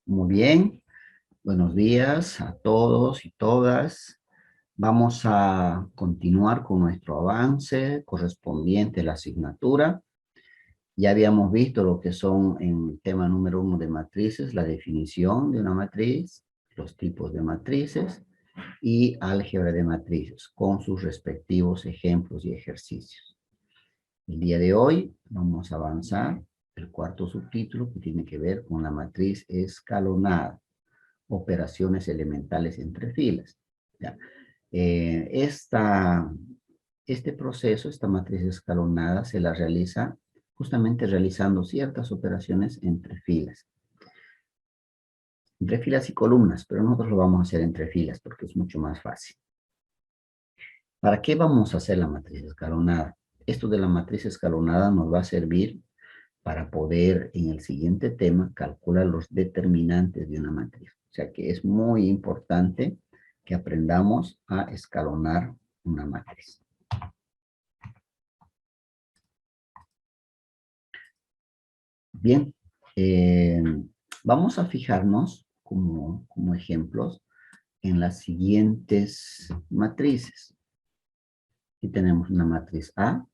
Muy bien, buenos días a todos y todas. Vamos a continuar con nuestro avance correspondiente a la asignatura. Ya habíamos visto lo que son en el tema número 1 de matrices, la definición de una matriz, los tipos de matrices y álgebra de matrices con sus respectivos ejemplos y ejercicios. El día de hoy vamos a avanzar el cuarto subtítulo que tiene que ver con la matriz escalonada, operaciones elementales entre filas. ¿Ya? Este proceso, esta matriz escalonada, se la realiza justamente realizando ciertas operaciones entre filas. Entre filas y columnas, pero nosotros lo vamos a hacer entre filas porque es mucho más fácil. ¿Para qué vamos a hacer la matriz escalonada? Esto de la matriz escalonada nos va a servir para poder en el siguiente tema calcular los determinantes de una matriz. O sea que es muy importante que aprendamos a escalonar una matriz. Bien, vamos a fijarnos como ejemplos en las siguientes matrices. Aquí tenemos una matriz A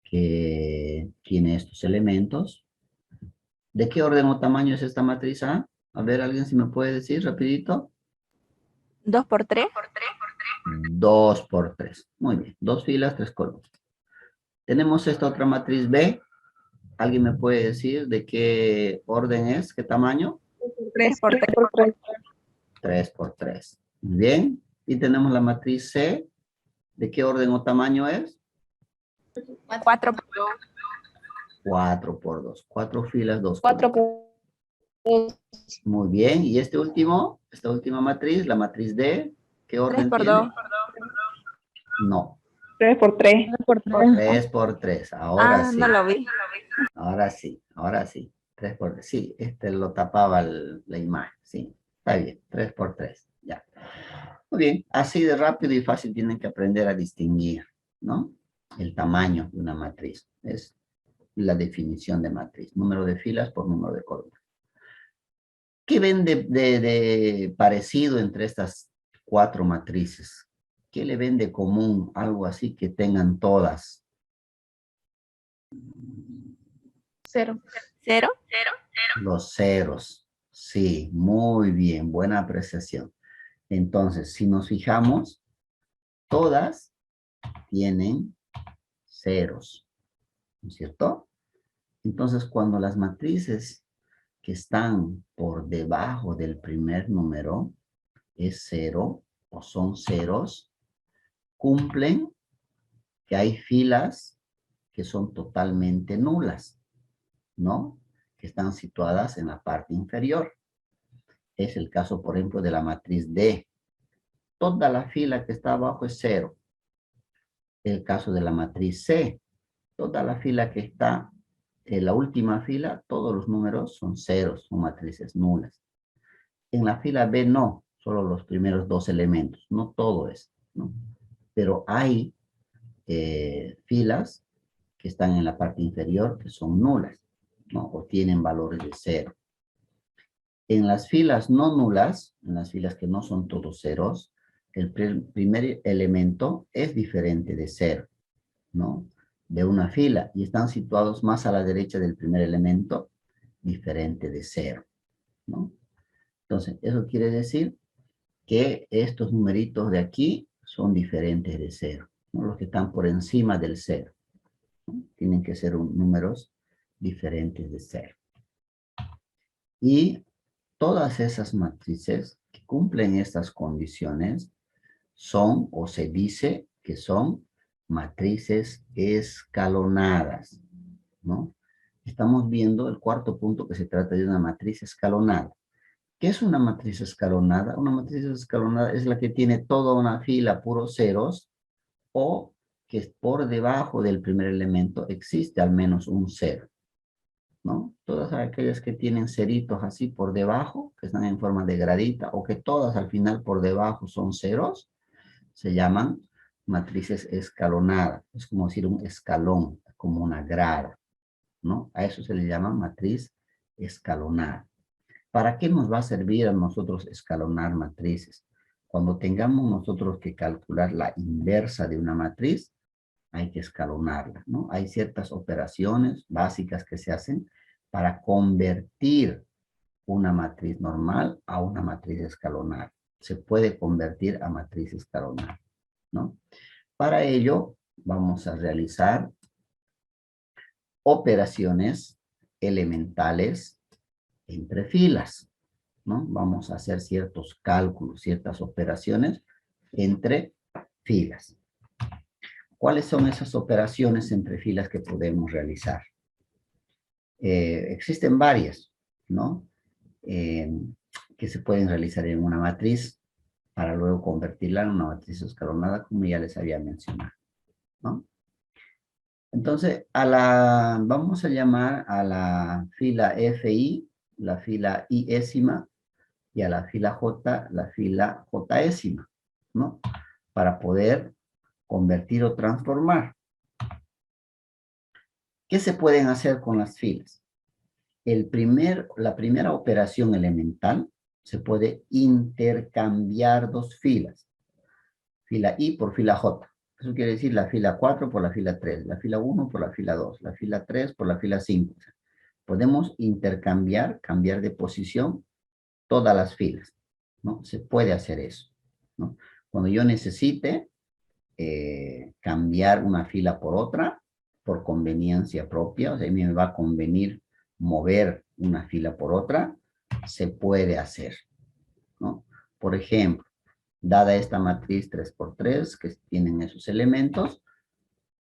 que tiene estos elementos. ¿De qué orden o tamaño es esta matriz A? A ver, ¿alguien si me puede decir rapidito? 2 por 3. 2 por 3. Muy bien. 2 filas, 3 columnas. Tenemos esta otra matriz B. ¿Alguien me puede decir de qué orden es? ¿Qué tamaño? 3 por 3. 3 por 3. Muy bien. Y tenemos la matriz C. ¿De qué orden o tamaño es? 4 por 2. 4 por 2. 4 filas, 2 4 columnas. por Muy bien. Y esta última matriz, la matriz D, ¿qué 3 orden por tiene? 2. No. 3 por 3. 3 por 3. Ahora sí. No lo vi. Ahora sí, ahora sí. 3 por 3. Sí, este lo tapaba la imagen. Sí, está bien. 3 por 3. Ya. Muy bien. Así de rápido y fácil tienen que aprender a distinguir, ¿no? El tamaño de una matriz. Es la definición de matriz. Número de filas por número de columnas. ¿Qué ven de parecido entre estas 4 matrices? ¿Qué le ven de común? Algo así que tengan todas. 0. 0. Los ceros. Sí, muy bien. Buena apreciación. Entonces, si nos fijamos, todas tienen ceros, ¿no es cierto? Entonces, cuando las matrices que están por debajo del primer número es 0 o son ceros, cumplen que hay filas que son totalmente nulas, ¿no? Que están situadas en la parte inferior. Es el caso, por ejemplo, de la matriz D. Toda la fila que está abajo es 0. El caso de la matriz C. Toda la fila que está en la última fila, todos los números son ceros, son matrices nulas. En la fila B no, solo los primeros 2 elementos, no todo es, ¿no? Pero hay filas que están en la parte inferior que son nulas, ¿no? O tienen valores de 0. En las filas no nulas, en las filas que no son todos ceros, el primer elemento es diferente de 0, ¿no? De una fila y están situados más a la derecha del primer elemento, diferente de 0, ¿no? Entonces, eso quiere decir que estos numeritos de aquí son diferentes de 0, ¿no? Los que están por encima del 0, ¿no? Tienen que ser números diferentes de 0. Y todas esas matrices que cumplen estas condiciones son, o se dice que son, matrices escalonadas, ¿no? Estamos viendo el cuarto punto que se trata de una matriz escalonada. ¿Qué es una matriz escalonada? Una matriz escalonada es la que tiene toda una fila puros ceros o que por debajo del primer elemento existe al menos un cero, ¿no? Todas aquellas que tienen ceritos así por debajo, que están en forma de gradita, o que todas al final por debajo son ceros, se llaman matrices escalonadas. Es como decir un escalón, como una grada, ¿no? A eso se le llama matriz escalonada. ¿Para qué nos va a servir a nosotros escalonar matrices? Cuando tengamos nosotros que calcular la inversa de una matriz, hay que escalonarla, ¿no? Hay ciertas operaciones básicas que se hacen para convertir una matriz normal a una matriz escalonada. Se puede convertir a matriz escalonada, ¿no? Para ello, vamos a realizar operaciones elementales entre filas, ¿no? Vamos a hacer ciertos cálculos, ciertas operaciones entre filas. ¿Cuáles son esas operaciones entre filas que podemos realizar? Existen varias, ¿no? Que se pueden realizar en una matriz para luego convertirla en una matriz escalonada, como ya les había mencionado, ¿no? Entonces, vamos a llamar a la fila FI, la fila Iésima, y a la fila J, la fila Jésima, ¿no? Para poder convertir o transformar. ¿Qué se pueden hacer con las filas? La primera operación elemental se puede intercambiar dos filas. Fila I por fila J. Eso quiere decir la fila 4 por la fila 3, la fila 1 por la fila 2, la fila 3 por la fila 5. Podemos intercambiar, cambiar de posición todas las filas, ¿no? Se puede hacer eso, ¿no? Cuando yo necesite cambiar una fila por otra, por conveniencia propia, o sea, a mí me va a convenir mover una fila por otra, se puede hacer, ¿no? Por ejemplo, dada esta matriz 3×3, que tienen esos elementos,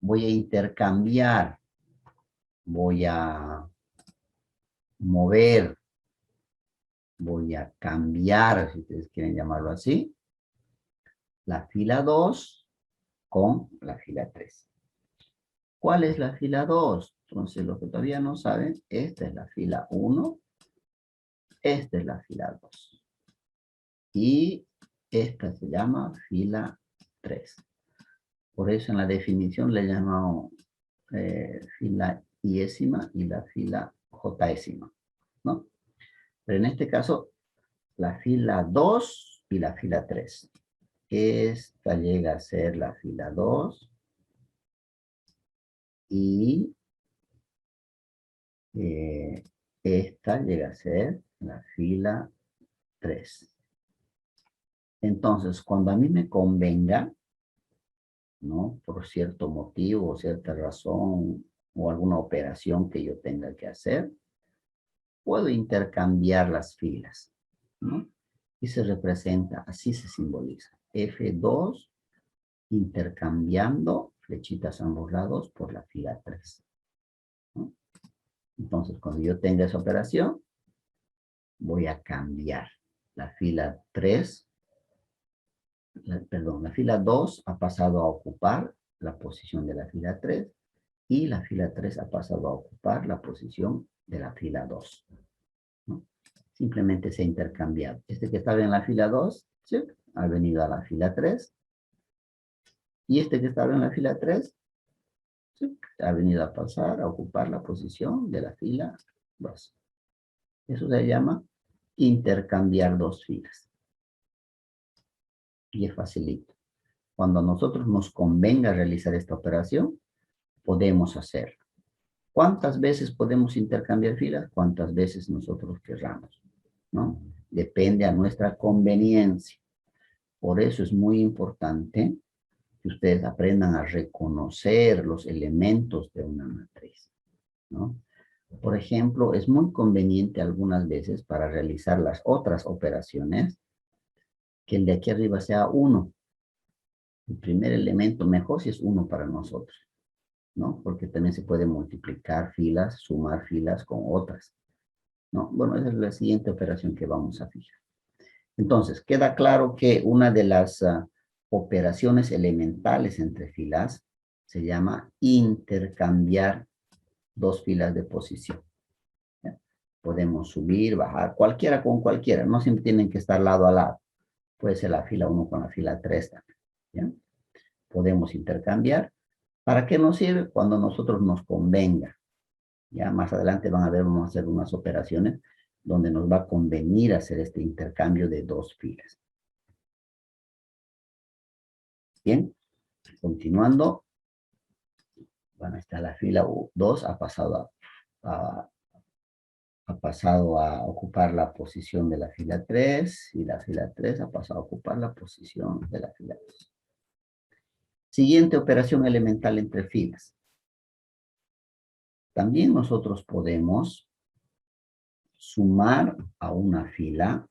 voy a intercambiar, voy a mover, voy a cambiar, si ustedes quieren llamarlo así, la fila 2 con la fila 3. ¿Cuál es la fila 2? Entonces, los que todavía no saben, esta es la fila 1, esta es la fila 2. Y esta se llama fila 3. Por eso en la definición le llamamos fila Iésima y la fila Jésima, ¿no? Pero en este caso, la fila 2 y la fila 3. Esta llega a ser la fila 2 y esta llega a ser la fila 3. Entonces, cuando a mí me convenga, ¿no? Por cierto motivo, o cierta razón, o alguna operación que yo tenga que hacer, puedo intercambiar las filas, ¿no? Y se representa, así se simboliza. F2 intercambiando flechitas a ambos lados por la fila 3, ¿no? Entonces, cuando yo tenga esa operación, voy a cambiar la fila 3, la fila 2 ha pasado a ocupar la posición de la fila 3 y la fila 3 ha pasado a ocupar la posición de la fila 2, ¿no? Simplemente se ha intercambiado. Este que estaba en la fila 2, ¿sí?, ha venido a la fila 3. Y este que estaba en la fila 3, ¿sí?, ha venido a pasar a ocupar la posición de la fila 2. Eso se llama intercambiar dos filas. Y es facilito. Cuando a nosotros nos convenga realizar esta operación, podemos hacerlo. ¿Cuántas veces podemos intercambiar filas? ¿Cuántas veces nosotros querramos, ¿no? Depende a nuestra conveniencia. Por eso es muy importante que ustedes aprendan a reconocer los elementos de una matriz, ¿no? Por ejemplo, es muy conveniente algunas veces para realizar las otras operaciones que el de aquí arriba sea 1. El primer elemento mejor si es 1 para nosotros, ¿no? Porque también se puede multiplicar filas, sumar filas con otras, ¿no? Bueno, esa es la siguiente operación que vamos a fijar. Entonces, queda claro que una de las operaciones elementales entre filas se llama intercambiar dos filas de posición, ¿ya? Podemos subir, bajar, cualquiera con cualquiera, no siempre tienen que estar lado a lado. Puede ser la fila 1 con la fila 3 también, ¿ya? Podemos intercambiar. ¿Para qué nos sirve? Cuando a nosotros nos convenga. Ya más adelante van a ver, vamos a hacer unas operaciones donde nos va a convenir hacer este intercambio de dos filas. Bien, continuando. Bueno, está la fila 2, ha pasado a ocupar la posición de la fila 3 y la fila 3 ha pasado a ocupar la posición de la fila 2. Siguiente operación elemental entre filas. También nosotros podemos sumar a una fila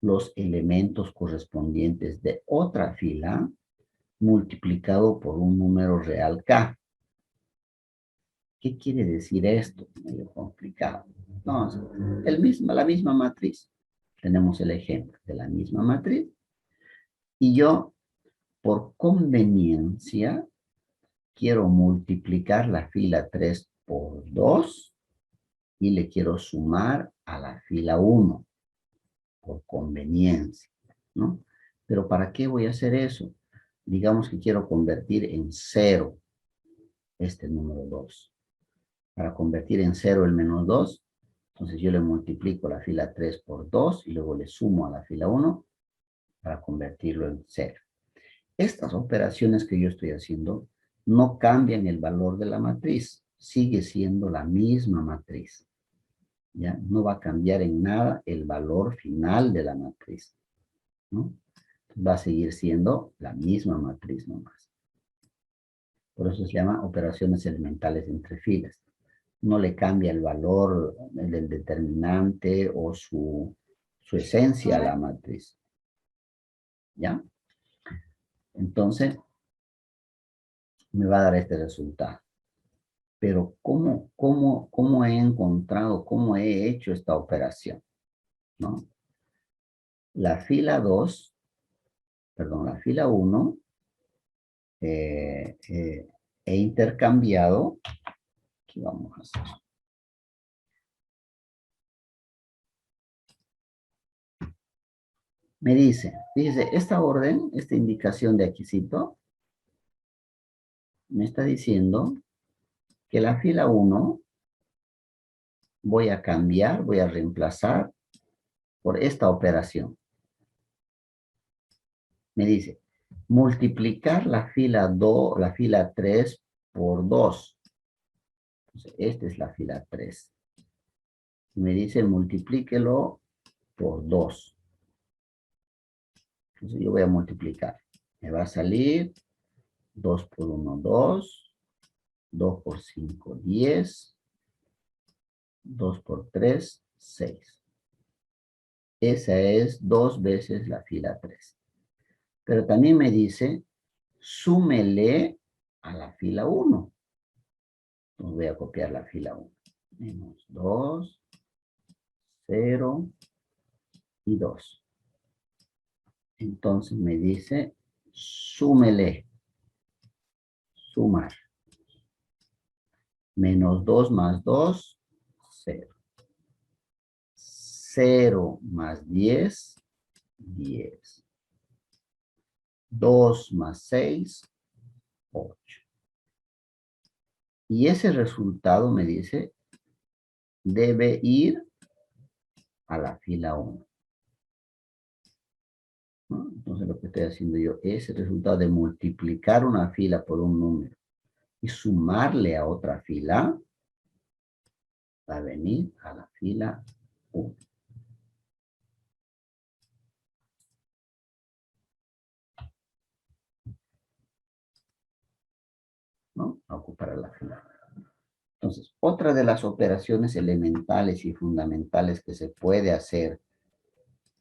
los elementos correspondientes de otra fila multiplicado por un número real K. ¿Qué quiere decir esto? Medio complicado. Entonces, la misma matriz. Tenemos el ejemplo de la misma matriz. Y yo, por conveniencia, quiero multiplicar la fila 3 por 2 y le quiero sumar a la fila 1 por conveniencia, ¿no? Pero ¿para qué voy a hacer eso? Digamos que quiero convertir en 0 este número 2. Para convertir en 0 el menos 2, entonces yo le multiplico la fila 3 por 2 y luego le sumo a la fila 1 para convertirlo en 0. Estas operaciones que yo estoy haciendo no cambian el valor de la matriz, sigue siendo la misma matriz. ¿Ya? No va a cambiar en nada el valor final de la matriz, ¿no? Va a seguir siendo la misma matriz nomás. Por eso se llama operaciones elementales entre filas. No le cambia el valor del determinante o su esencia a la matriz. ¿Ya? Entonces, me va a dar este resultado. Pero ¿cómo he encontrado, cómo he hecho esta operación? ¿No? La fila 1, he intercambiado, ¿qué vamos a hacer? Me dice, fíjese, esta orden, esta indicación de aquícito, me está diciendo que la fila 1 voy a cambiar, voy a reemplazar por esta operación. Me dice, multiplicar la fila 3 por 2. Entonces, esta es la fila 3. Me dice, multiplíquelo por 2. Entonces, yo voy a multiplicar. Me va a salir 2 por 1, 2. 2 por 5, 10. 2 por 3, 6. Esa es 2 veces la fila 3. Pero también me dice, súmele a la fila 1. Entonces voy a copiar la fila 1. Menos 2, 0 y 2. Entonces me dice, súmele. Sumar. Menos 2 más 2, 0. 0 más 10, 10. 2 más 6, 8. Y ese resultado me dice, debe ir a la fila 1. ¿No? Entonces lo que estoy haciendo yo es el resultado de multiplicar una fila por un número y sumarle a otra fila, va a venir a la fila 1. ¿No? A ocupar la fila. Entonces, otra de las operaciones elementales y fundamentales que se puede hacer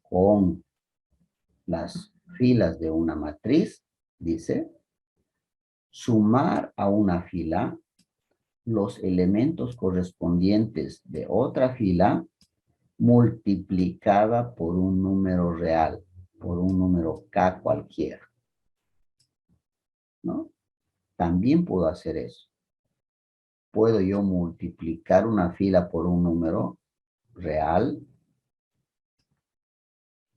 con las filas de una matriz, dice, sumar a una fila los elementos correspondientes de otra fila multiplicada por un número real, por un número K cualquiera. ¿No? También puedo hacer eso. Puedo yo multiplicar una fila por un número real,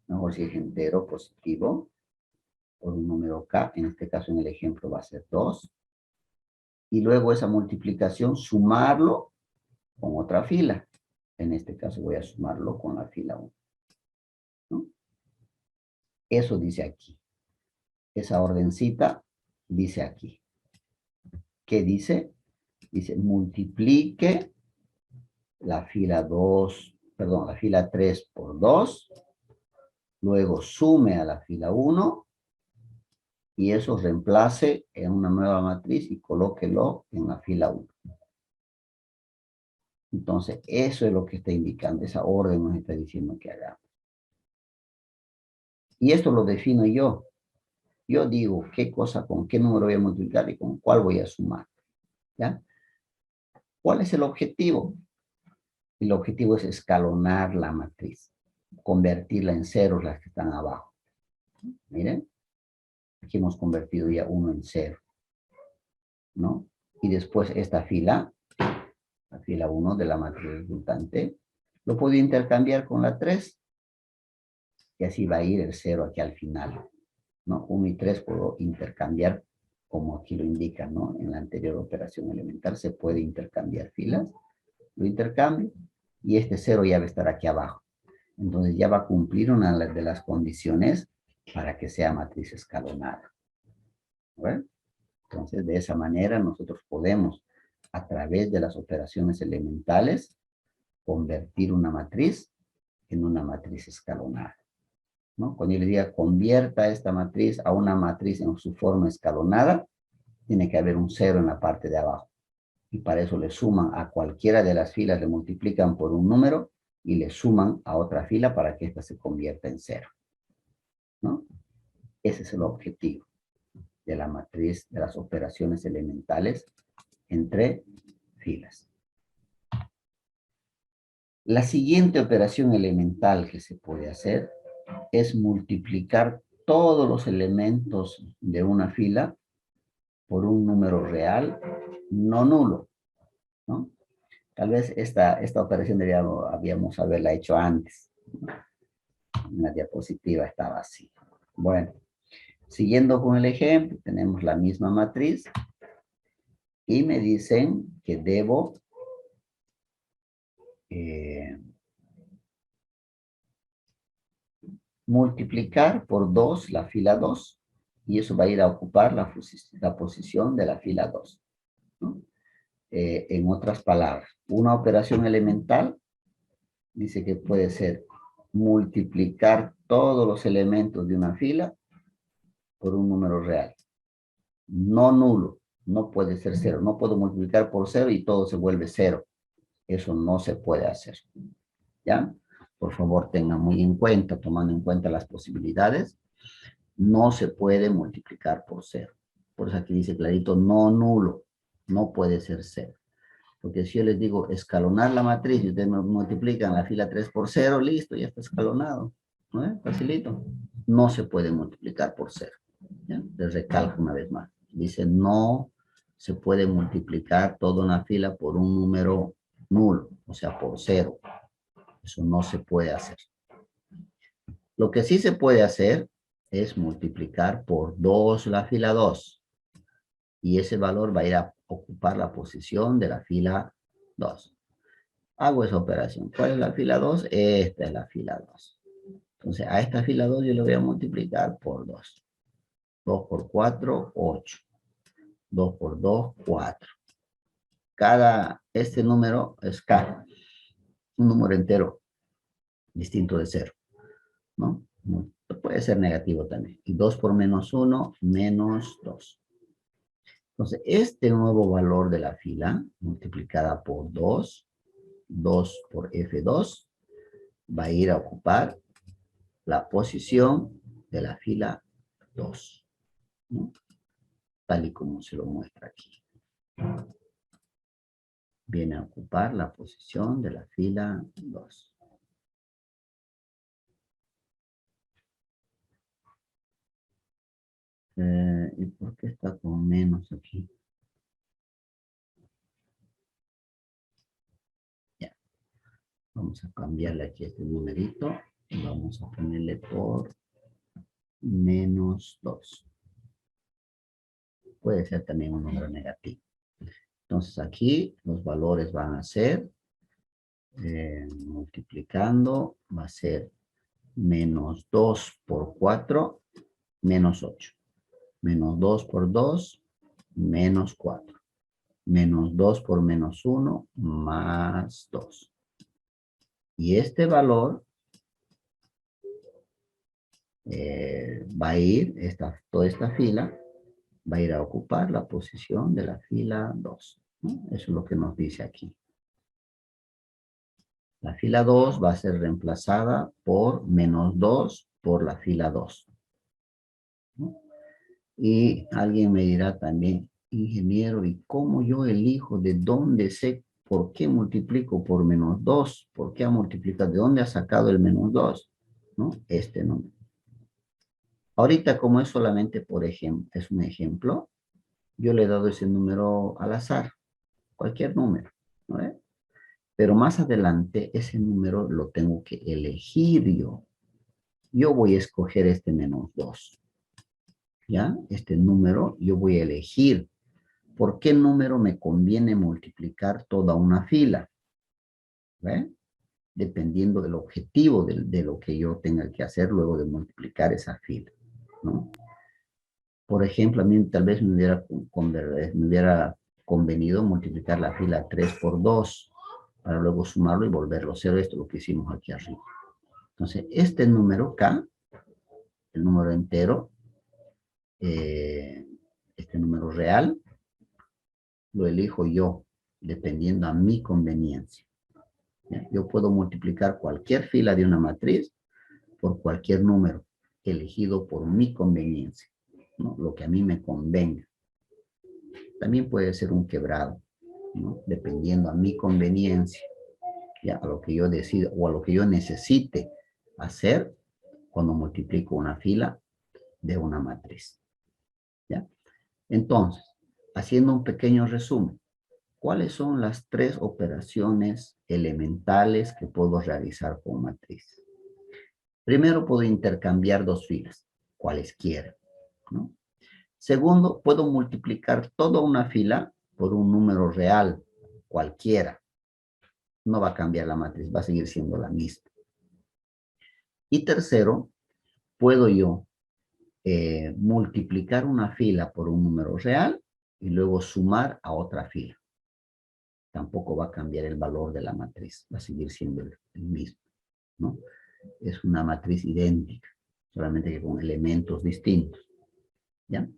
mejor si es entero, positivo, por un número K, en este caso en el ejemplo va a ser 2, y luego esa multiplicación sumarlo con otra fila. En este caso voy a sumarlo con la fila 1. ¿No? Eso dice aquí. Esa ordencita dice aquí. ¿Qué dice? Dice multiplique la fila 2, perdón, la fila 3 por 2, luego sume a la fila 1 y eso reemplace en una nueva matriz y colóquelo en la fila 1. Entonces, eso es lo que está indicando, esa orden nos está diciendo que hagamos. Y esto lo defino yo. Yo digo qué cosa, con qué número voy a multiplicar y con cuál voy a sumar. ¿Ya? ¿Cuál es el objetivo? El objetivo es escalonar la matriz, convertirla en ceros las que están abajo. Miren, aquí hemos convertido ya 1 en 0, ¿no? Y después esta fila, la fila 1 de la matriz resultante, lo puedo intercambiar con la 3, y así va a ir el 0 aquí al final, ¿no? 1 y 3 puedo intercambiar, como aquí lo indica, ¿no? En la anterior operación elemental se puede intercambiar filas, lo intercambio, y este 0 ya va a estar aquí abajo. Entonces ya va a cumplir una de las condiciones para que sea matriz escalonada. ¿Verdad? Entonces de esa manera nosotros podemos, a través de las operaciones elementales, convertir una matriz en una matriz escalonada. ¿No? Cuando yo le diga convierta esta matriz a una matriz en su forma escalonada, tiene que haber un 0 en la parte de abajo. Y para eso le suman a cualquiera de las filas, le multiplican por un número y le suman a otra fila para que ésta se convierta en 0. ¿No? Ese es el objetivo de la matriz de las operaciones elementales entre filas. La siguiente operación elemental que se puede hacer es multiplicar todos los elementos de una fila por un número real no nulo, ¿no? Tal vez esta operación habíamos haberla hecho antes, ¿no? En la diapositiva estaba así. Bueno, siguiendo con el ejemplo, tenemos la misma matriz y me dicen que debo multiplicar por 2 la fila 2 y eso va a ir a ocupar la posición de la fila 2, ¿no? En otras palabras, una operación elemental dice que puede ser multiplicar todos los elementos de una fila por un número real. No nulo, no puede ser 0. No puedo multiplicar por 0 y todo se vuelve 0. Eso no se puede hacer. ¿Ya? Por favor, tengan muy en cuenta, tomando en cuenta las posibilidades, no se puede multiplicar por 0. Por eso aquí dice clarito, no nulo, no puede ser 0. Porque si yo les digo escalonar la matriz y ustedes me multiplican la fila 3 por 0, listo, ya está escalonado. ¿No? Facilito. No se puede multiplicar por 0. ¿Ya? Les recalco una vez más. Dice no se puede multiplicar toda una fila por un número nulo, o sea, por 0. Eso no se puede hacer. Lo que sí se puede hacer es multiplicar por 2 la fila 2. Y ese valor va a ir a ocupar la posición de la fila 2. Hago esa operación. ¿Cuál es la fila 2? Esta es la fila 2. Entonces, a esta fila 2 yo le voy a multiplicar por 2. 2 por 4, 8. 2 por 2, 4. Este número es un número entero distinto de 0. ¿No? Puede ser negativo también. Y 2 por menos 1, menos 2. Entonces, este nuevo valor de la fila, multiplicada por 2, 2 por F2, va a ir a ocupar la posición de la fila 2, ¿no? Tal y como se lo muestra aquí. Viene a ocupar la posición de la fila 2. ¿Y por qué está con menos aquí? Ya. Vamos a cambiarle aquí este numerito. Y vamos a ponerle por menos 2. Puede ser también un número negativo. Entonces aquí los valores van a ser Multiplicando va a ser menos 2 por 4, menos 8. Menos 2 por 2, menos 4. Menos 2 por menos 1, más 2. Y este valor va a ir, toda esta fila, va a ir a ocupar la posición de la fila 2. ¿No? Eso es lo que nos dice aquí. La fila 2 va a ser reemplazada por menos 2 por la fila 2. ¿No? Y alguien me dirá también, ingeniero, ¿y cómo yo elijo de dónde sé por qué multiplico por menos 2? ¿Por qué ha multiplicado? ¿De dónde ha sacado el menos 2? ¿No? Este número. Ahorita, como es solamente por ejemplo, es un ejemplo, yo le he dado ese número al azar, cualquier número, ¿no? Pero más adelante ese número lo tengo que elegir yo. Yo voy a escoger este menos 2. ¿Ya? Este número yo voy a elegir. ¿Por qué número me conviene multiplicar toda una fila? ¿Ve? Dependiendo del objetivo de lo que yo tenga que hacer luego de multiplicar esa fila, ¿no? Por ejemplo, a mí tal vez me hubiera convenido multiplicar la fila 3 por 2 para luego sumarlo y volverlo cero. Esto es lo que hicimos aquí arriba. Entonces, este número K, el número entero, este número real, lo elijo yo, dependiendo a mi conveniencia. ¿Ya? Yo puedo multiplicar cualquier fila de una matriz por cualquier número elegido por mi conveniencia, ¿no? Lo que a mí me convenga. También puede ser un quebrado, ¿no? Dependiendo a mi conveniencia, ¿ya? A lo que yo decido o a lo que yo necesite hacer cuando multiplico una fila de una matriz, ¿ya? Entonces, haciendo un pequeño resumen, ¿cuáles son las 3 operaciones elementales que puedo realizar con matriz? Primero, puedo intercambiar 2 filas, cualesquiera, ¿no? Segundo, puedo multiplicar toda una fila por un número real, cualquiera. No va a cambiar la matriz, va a seguir siendo la misma. Y tercero, puedo yo multiplicar una fila por un número real y luego sumar a otra fila. Tampoco va a cambiar el valor de la matriz, va a seguir siendo el mismo, ¿no? Es una matriz idéntica, solamente que con elementos distintos, ¿ya?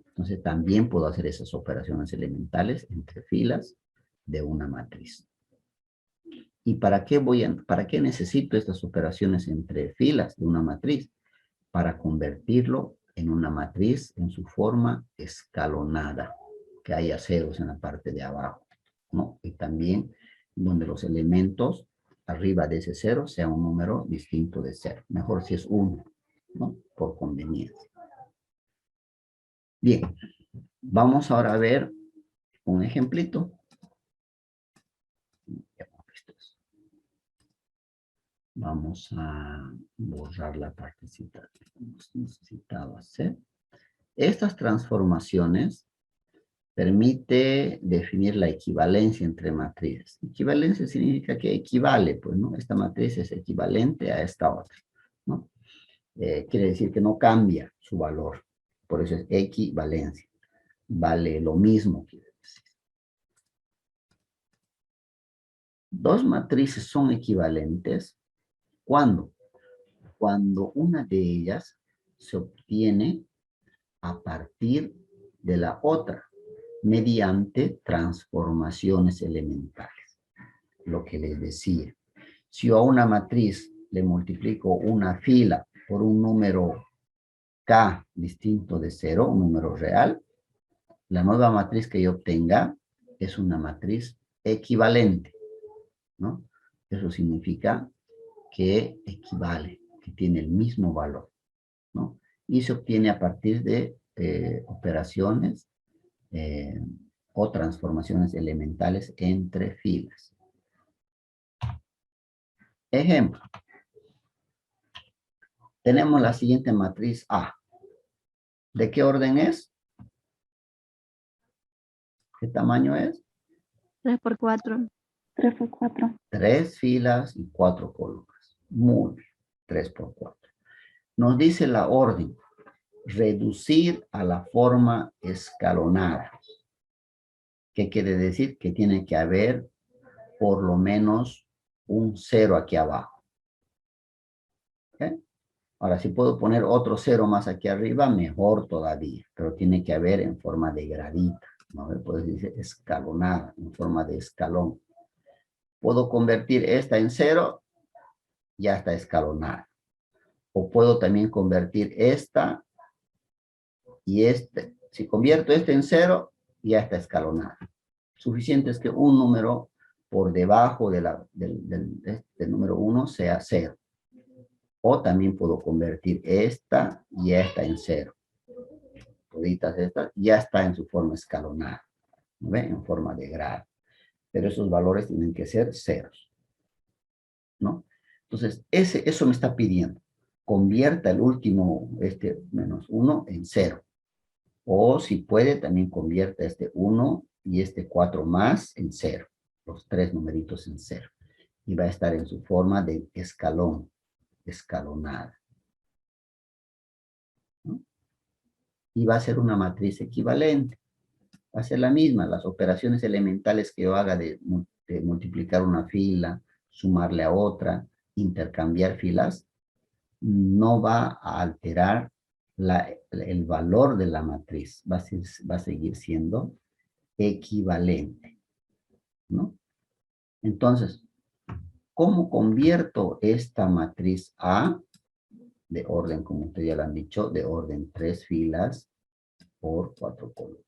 Entonces también puedo hacer esas operaciones elementales entre filas de una matriz. ¿Y para qué necesito estas operaciones entre filas de una matriz? Para convertirlo en una matriz en su forma escalonada, que haya ceros en la parte de abajo, ¿no? Y también donde los elementos arriba de ese cero sea un número distinto de cero. Mejor si es 1, ¿no? Por conveniencia. Bien, vamos ahora a ver un ejemplito. Vamos a borrar la partecita que hemos necesitado hacer. Estas transformaciones permite definir la equivalencia entre matrices. Equivalencia significa que equivale, pues, ¿no? Esta matriz es equivalente a esta otra, ¿no? Quiere decir que no cambia su valor. Por eso es equivalencia. Vale lo mismo, quiere decir. Dos matrices son equivalentes. ¿Cuándo? Cuando una de ellas se obtiene a partir de la otra mediante transformaciones elementales. Lo que les decía. Si yo a una matriz le multiplico una fila por un número K distinto de 0, un número real, la nueva matriz que yo obtenga es una matriz equivalente, ¿no? Eso significa que equivale, que tiene el mismo valor, ¿no? Y se obtiene a partir de operaciones o transformaciones elementales entre filas. Ejemplo. Tenemos la siguiente matriz A. ¿De qué orden es? ¿Qué tamaño es? 3 por 4. 3 por 4. 3 filas y 4 columnas. Muy bien. 3 por 4. Nos dice la orden. Reducir a la forma escalonada. ¿Qué quiere decir? Que tiene que haber por lo menos un 0 aquí abajo. ¿Okay? Ahora, si puedo poner otro 0 más aquí arriba, mejor todavía. Pero tiene que haber en forma de gradita. ¿No? Puedes decir escalonada, en forma de escalón. Puedo convertir esta en 0, ya está escalonada. O puedo también convertir esta y este. Si convierto este en 0, ya está escalonada. Suficiente es que un número por debajo de del número 1 sea 0. O también puedo convertir esta y esta en 0. Toditas estas ya está en su forma escalonada. ¿No ve? En forma de grado. Pero esos valores tienen que ser ceros. ¿No? Entonces, eso me está pidiendo. Convierta el último, menos 1 en 0. O si puede, también convierta este 1 y este 4 más en 0. Los 3 numeritos en 0. Y va a estar en su forma de escalón, escalonada. ¿No? Y va a ser una matriz equivalente. Va a ser la misma. Las operaciones elementales que yo haga de multiplicar una fila, sumarle a otra, intercambiar filas, no va a alterar el valor de la matriz. Va a seguir siendo equivalente, ¿no? Entonces, ¿cómo convierto esta matriz A de orden, como ustedes ya lo han dicho, de orden 3 filas por 4 columnas?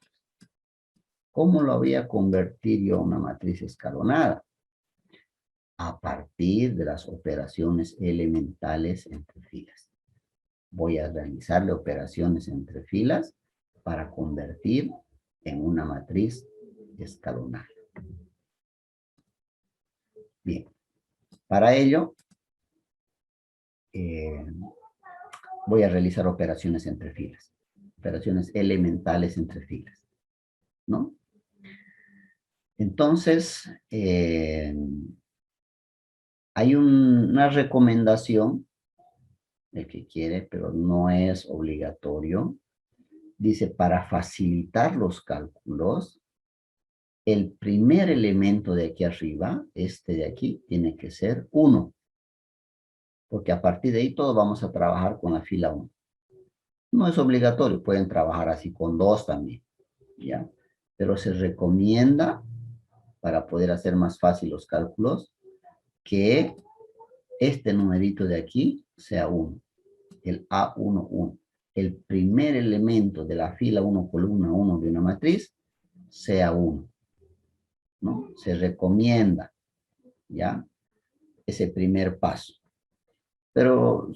¿Cómo lo voy a convertir yo a una matriz escalonada? A partir de las operaciones elementales entre filas. Voy a realizarle operaciones entre filas para convertir en una matriz escalonada. Bien, para ello voy a realizar operaciones entre filas, operaciones elementales entre filas, ¿no? Entonces, hay una recomendación, el que quiere, pero no es obligatorio. Dice, para facilitar los cálculos, el primer elemento de aquí arriba, este de aquí, tiene que ser 1. Porque a partir de ahí todos vamos a trabajar con la fila 1. No es obligatorio, pueden trabajar así con 2 también, ¿ya? Pero se recomienda, para poder hacer más fácil los cálculos, que este numerito de aquí sea 1, el A11. El primer elemento de la fila 1, columna 1 de una matriz sea 1, ¿no? Se recomienda, ¿ya? Ese primer paso. Pero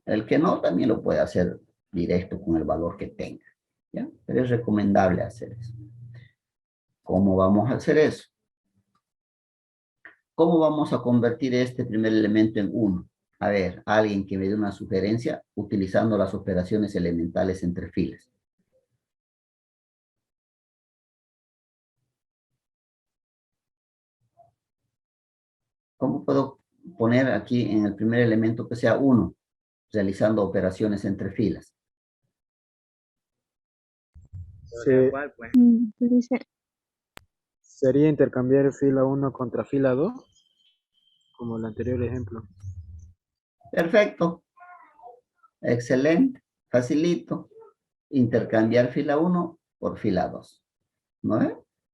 el que no, también lo puede hacer directo con el valor que tenga, ¿ya? Pero es recomendable hacer eso. ¿Cómo vamos a hacer eso? ¿Cómo vamos a convertir este primer elemento en 1? A ver, alguien que me dé una sugerencia utilizando las operaciones elementales entre filas. ¿Cómo puedo poner aquí en el primer elemento que sea 1, realizando operaciones entre filas? Se- Dice, Sería intercambiar fila 1 contra fila 2, como el anterior ejemplo. Perfecto. Excelente. Facilito. Intercambiar fila 1 por fila 2. ¿No es?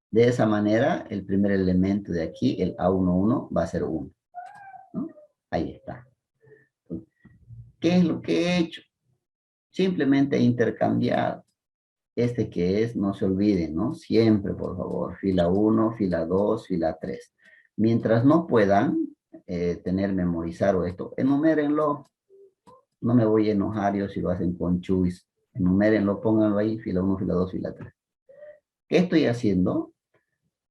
De esa manera, el primer elemento de aquí, el A11, va a ser 1. ¿No? Ahí está. ¿Qué es lo que he hecho? Simplemente he intercambiado. Este que es, no se olviden, ¿no? Siempre, por favor, fila 1, fila 2, fila 3. Mientras no puedan tener memorizado esto, enumérenlo. No me voy a enojar yo si lo hacen con chuis. Enumérenlo, pónganlo ahí, fila 1, fila 2, fila 3. ¿Qué estoy haciendo?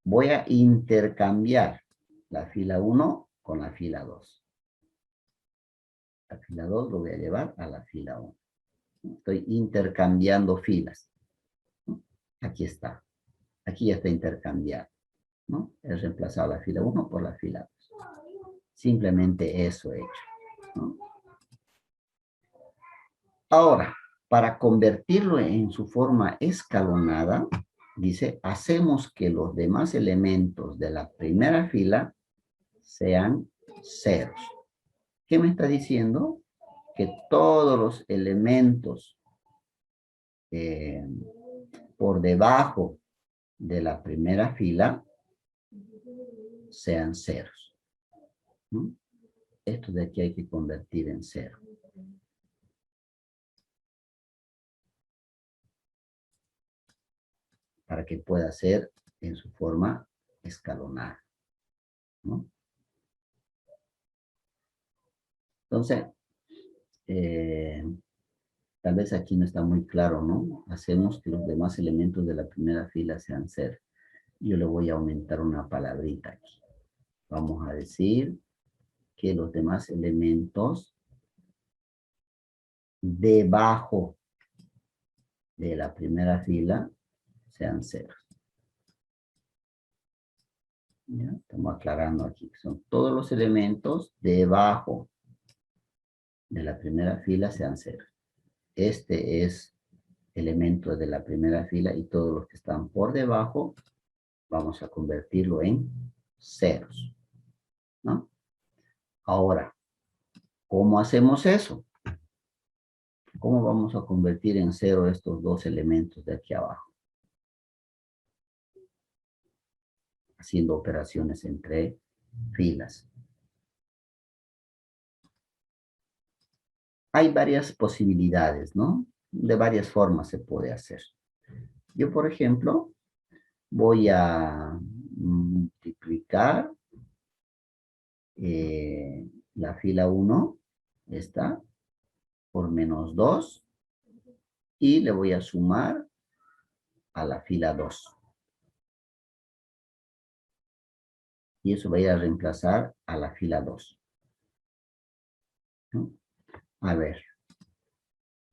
Voy a intercambiar la fila 1 con la fila 2. La fila 2 lo voy a llevar a la fila 1. Estoy intercambiando filas. Aquí está. Aquí ya está intercambiado. ¿no? He reemplazado la fila 1 por la fila 2. Simplemente eso he hecho, ¿no? Ahora, para convertirlo en su forma escalonada, dice, hacemos que los demás elementos de la primera fila sean ceros. ¿Qué me está diciendo? Que todos los elementos por debajo de la primera fila sean ceros, ¿no? Esto de aquí hay que convertir en cero. Para que pueda ser en su forma escalonada, ¿no? Entonces, tal vez aquí no está muy claro, ¿no? Hacemos que los demás elementos de la primera fila sean cero. Yo le voy a aumentar una palabrita aquí. Vamos a decir que los demás elementos debajo de la primera fila sean ceros. ¿Ya? Estamos aclarando aquí que son todos los elementos debajo de la primera fila sean ceros. Este es elemento de la primera fila y todos los que están por debajo vamos a convertirlo en ceros, ¿no? Ahora, ¿cómo hacemos eso? ¿Cómo vamos a convertir en cero estos dos elementos de aquí abajo? Haciendo operaciones entre filas. Hay varias posibilidades, ¿no? De varias formas se puede hacer. Yo, por ejemplo, voy a multiplicar la fila 1, esta, por menos 2, y le voy a sumar a la fila 2. Y eso va a ir a reemplazar a la fila 2. ¿No? A ver,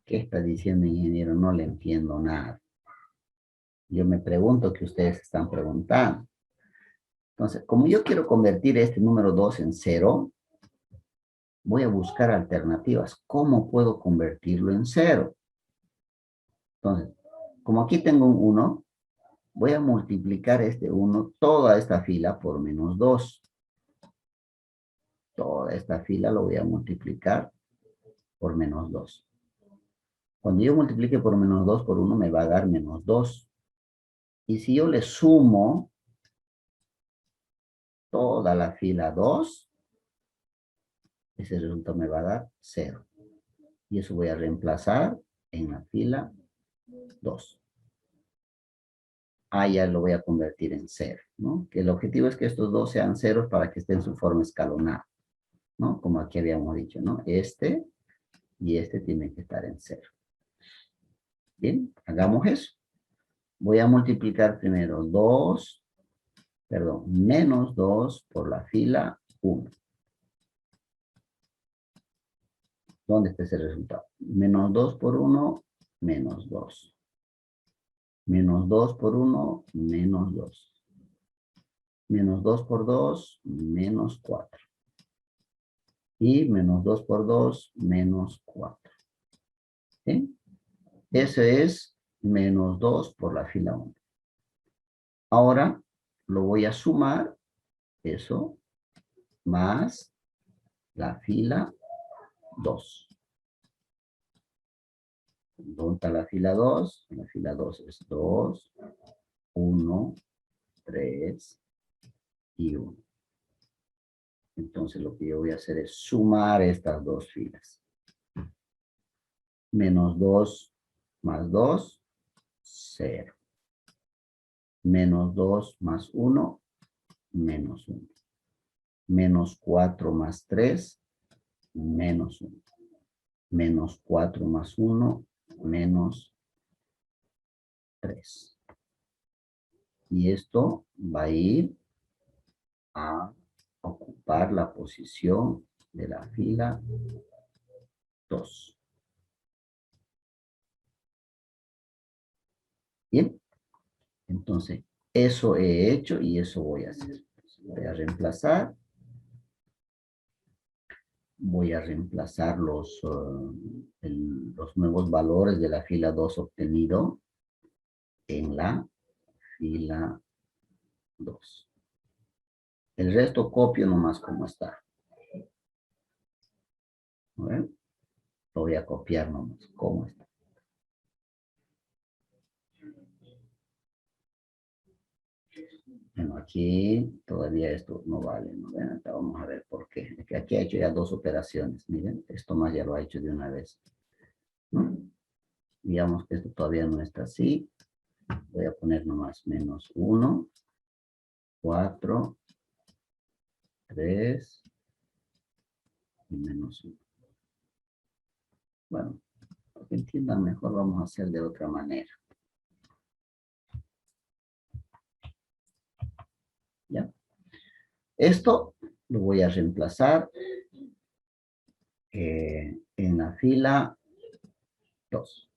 ¿qué está diciendo, ingeniero? No le entiendo nada. Yo me pregunto que ustedes están preguntando. Entonces, como yo quiero convertir este número 2 en 0, voy a buscar alternativas. ¿Cómo puedo convertirlo en 0? Entonces, como aquí tengo un 1, voy a multiplicar este 1, toda esta fila por menos 2. Toda esta fila lo voy a multiplicar por menos 2. Cuando yo multiplique por menos 2 por 1 me va a dar menos 2. Y si yo le sumo toda la fila 2, ese resultado me va a dar 0. Y eso voy a reemplazar en la fila 2. Ya lo voy a convertir en 0, ¿no? Que el objetivo es que estos dos sean ceros para que estén en su forma escalonada, ¿no? Como aquí habíamos dicho, ¿no? Este y este tienen que estar en 0. Bien, hagamos eso. Voy a multiplicar primero menos 2 por la fila 1. ¿Dónde está ese resultado? Menos 2 por 1, menos 2. Menos 2 por 1, menos 2. Menos 2 por 2, menos 4. Y menos 2 por 2, menos 4. ¿Sí? Ese es menos 2 por la fila 1. Ahora lo voy a sumar, eso, más la fila 2. ¿Dónde está la fila 2? La fila 2 es 2, 1, 3 y 1. Entonces lo que yo voy a hacer es sumar estas dos filas. Menos 2 más 2, 0. Menos 2 más 1, menos 1. Menos 4 más 3, menos 1. Menos 4 más 1, menos 3. Y esto va a ir a ocupar la posición de la fila 2. Bien, entonces Eso he hecho y eso voy a hacer. Voy a reemplazar. Voy a reemplazar los nuevos valores de la fila 2 obtenido en la fila 2. El resto copio nomás como está. ¿A ver? Lo voy a copiar nomás como está. Bueno, aquí todavía esto no vale, ¿no ven? Acá vamos a ver por qué. Es que aquí ha hecho ya dos operaciones, miren. Esto más ya lo ha hecho de una vez, ¿no? Digamos que esto todavía no está así. Voy a poner nomás menos 1, 4, 3 y menos 1. Bueno, para que entiendan mejor vamos a hacer de otra manera. ¿Ya? Esto lo voy a reemplazar en la fila 2.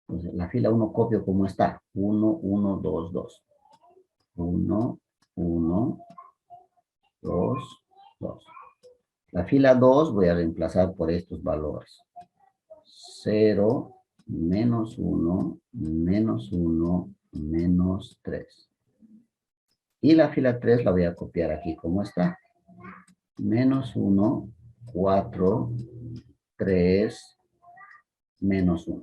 Entonces, la fila 1 copio como está. 1, 1, 2, 2. 1, 1, 2, 2. La fila 2 voy a reemplazar por estos valores. 0, menos 1, menos 1, menos 3. Y la fila 3 la voy a copiar aquí como está. Menos 1, 4, 3, menos 1.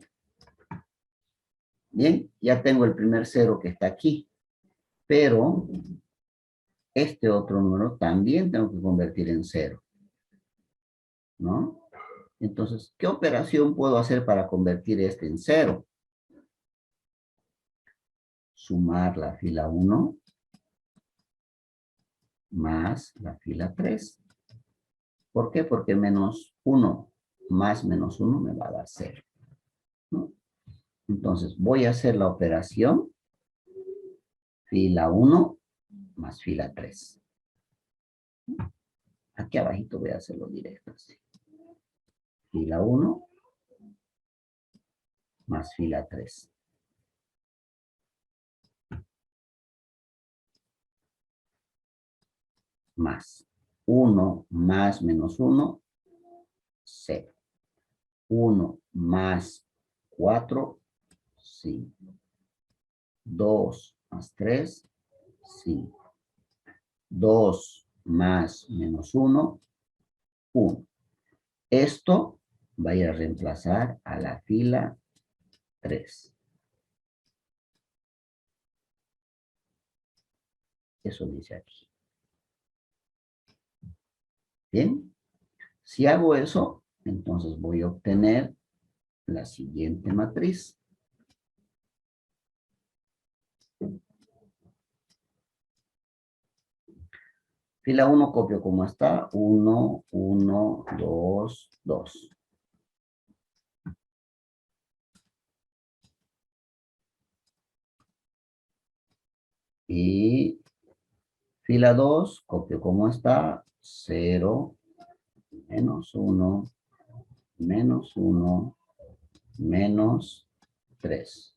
Bien, ya tengo el primer 0 que está aquí. Pero este otro número también tengo que convertir en 0. ¿No? Entonces, ¿qué operación puedo hacer para convertir este en 0? Sumar la fila 1 más la fila 3. ¿Por qué? Porque menos 1 más menos 1 me va a dar 0. ¿No? Entonces, voy a hacer la operación fila 1 más fila 3. Aquí abajito voy a hacerlo directo. Así. Fila 1 más fila 3. Más 1 más menos 1, 0. 1 más 4, 5. 2 más 3, 5. 2 más menos 1, 1. Esto va a ir a reemplazar a la fila 3. Eso dice aquí. Bien. Si hago eso, entonces voy a obtener la siguiente matriz. Fila 1 copio como está. 1, 1, 2, 2. Y fila 2 copio como está. 0, menos 1, menos 1, menos 3.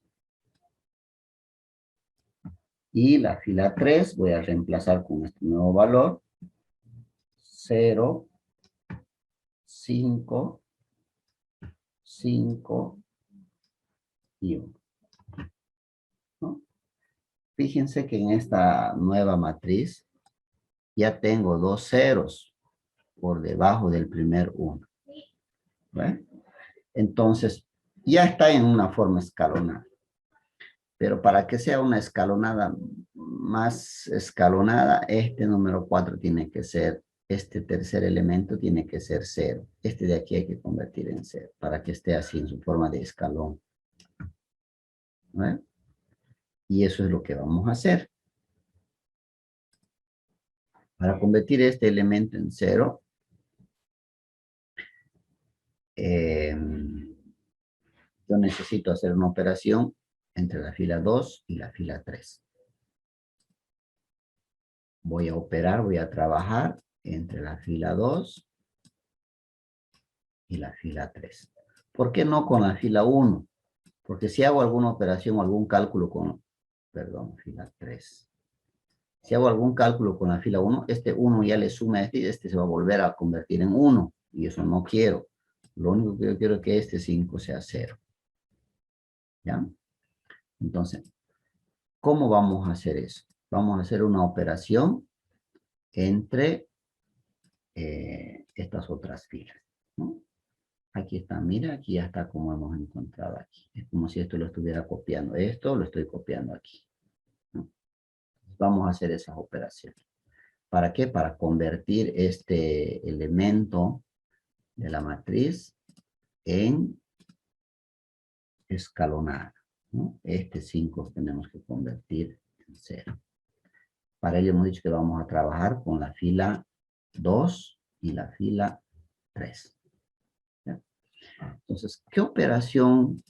Y la fila 3 voy a reemplazar con este nuevo valor. 0, 5, 5 y 1. ¿No? Fíjense que en esta nueva matriz ya tengo dos ceros por debajo del primer 1. ¿Ve? Entonces, ya está en una forma escalonada. Pero para que sea una escalonada más escalonada, este número 4 tiene que ser, este tercer elemento tiene que ser 0. Este de aquí hay que convertir en 0 para que esté así en su forma de escalón. ¿Ve? Y eso es lo que vamos a hacer. Para convertir este elemento en 0, yo necesito hacer una operación entre la fila 2 y la fila 3. Voy a operar, voy a trabajar entre la fila 2 y la fila 3. ¿Por qué no con la fila 1? Porque si hago alguna operación o algún cálculo con, perdón, fila 3. Si hago algún cálculo con la fila 1, este 1 ya le suma a este y este se va a volver a convertir en 1. Y eso no quiero. Lo único que yo quiero es que este 5 sea 0. ¿Ya? Entonces, ¿cómo vamos a hacer eso? Vamos a hacer una operación entre estas otras filas, ¿no? Aquí está, mira, aquí ya está como hemos encontrado aquí. Es como si esto lo estuviera copiando. Esto lo estoy copiando aquí, ¿no? Vamos a hacer esas operaciones. ¿Para qué? Para convertir este elemento de la matriz en escalonada, ¿no? Este 5 tenemos que convertir en 0. Para ello hemos dicho que vamos a trabajar con la fila 2 y la fila 3. ¿Ya? Entonces, ¿qué operación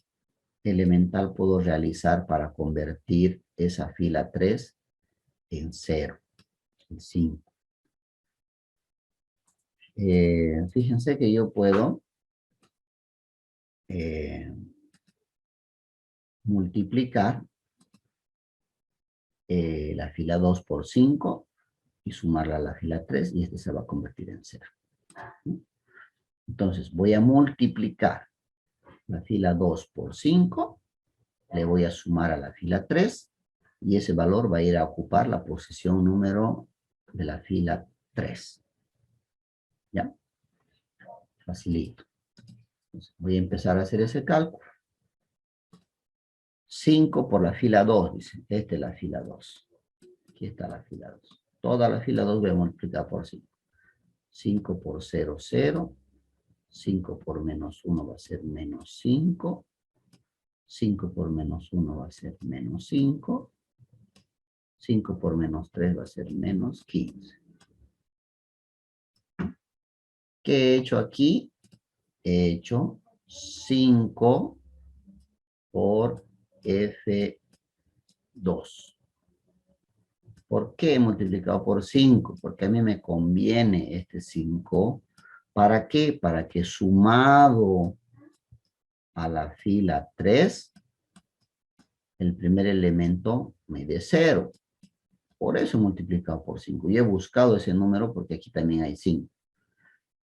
elemental puedo realizar para convertir esa fila 3 en 0, en 5? Fíjense que yo puedo multiplicar la fila 2 por 5 y sumarla a la fila 3 y este se va a convertir en 0. Entonces voy a multiplicar la fila 2 por 5, le voy a sumar a la fila 3 y ese valor va a ir a ocupar la posición número de la fila 3. ¿Ya? Facilito. Entonces, voy a empezar a hacer ese cálculo. 5 por la fila 2, dice. Esta es la fila 2. Aquí está la fila 2. Toda la fila 2 voy a multiplicar por 5. 5 por 0, 0. 5 por menos 1 va a ser menos 5. 5 por menos 1 va a ser menos 5. 5 por menos 3 va a ser menos 15. ¿Qué he hecho aquí? He hecho 5 por F2. ¿Por qué he multiplicado por 5? Porque a mí me conviene este 5. ¿Para qué? Para que sumado a la fila 3, el primer elemento me dé 0. Por eso he multiplicado por 5. Y he buscado ese número porque aquí también hay 5.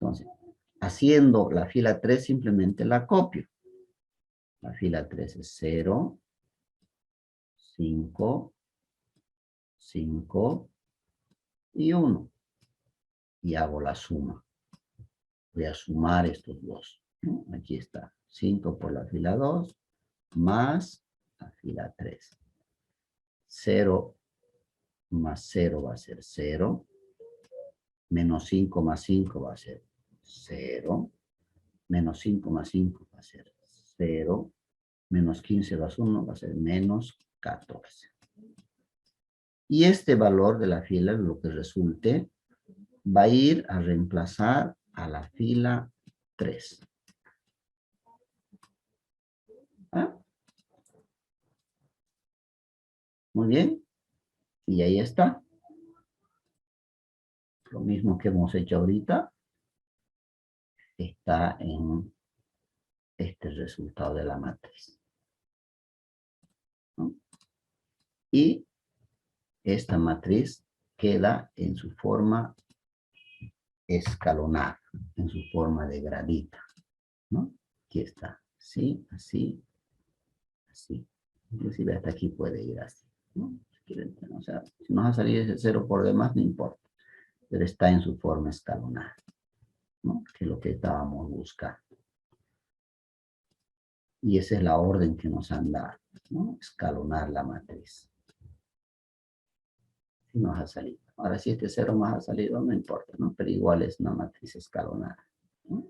Entonces, haciendo la fila 3 simplemente la copio. La fila 3 es 0, 5, 5 y 1. Y hago la suma. Voy a sumar estos dos, ¿no? Aquí está. 5 por la fila 2 más la fila 3. 0 más 0 va a ser 0. Menos 5 más 5 va a ser 0. Menos 5 más 5 va a ser 0. Menos 15 más 1 va a ser menos 14. Y este valor de la fila, lo que resulte, va a ir a reemplazar a la fila 3. ¿Ah? Muy bien. Y ahí está. Lo mismo que hemos hecho ahorita está en este resultado de la matriz, ¿no? Y esta matriz queda en su forma escalonada, en su forma de gradita, ¿no? Aquí está, así, así, así. Inclusive hasta aquí puede ir así, ¿no? O sea, si nos ha salido ese 0 por demás, no importa. Pero está en su forma escalonada, ¿no? Que es lo que estábamos buscando. Y esa es la orden que nos han dado, ¿no? Escalonar la matriz. Si nos ha salido. Ahora, si este 0 más ha salido, no importa, ¿no? Pero igual es una matriz escalonada, ¿no?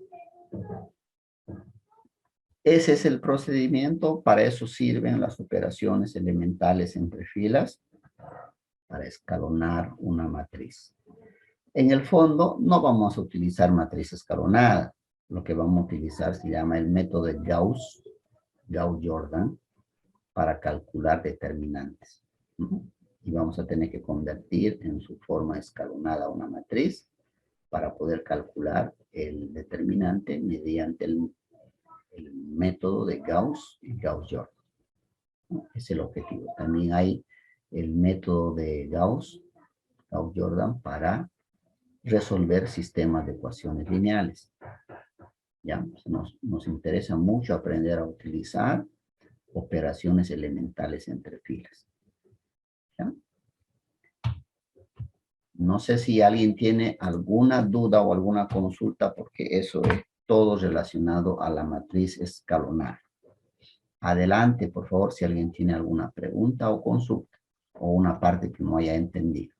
Ese es el procedimiento. Para eso sirven las operaciones elementales entre filas, para escalonar una matriz. En el fondo, no vamos a utilizar matriz escalonada. Lo que vamos a utilizar se llama el método de Gauss-Jordan, para calcular determinantes. Y vamos a tener que convertir en su forma escalonada una matriz para poder calcular el determinante mediante el método de Gauss y Gauss-Jordan. ¿No? Es el objetivo. También hay el método de Gauss, Gauss-Jordan, para resolver sistemas de ecuaciones lineales. ¿Ya? Nos interesa mucho aprender a utilizar operaciones elementales entre filas. ¿Ya? No sé si alguien tiene alguna duda o alguna consulta, porque eso es todo relacionado a la matriz escalonar. Adelante, por favor, si alguien tiene alguna pregunta o consulta, o una parte que no haya entendido.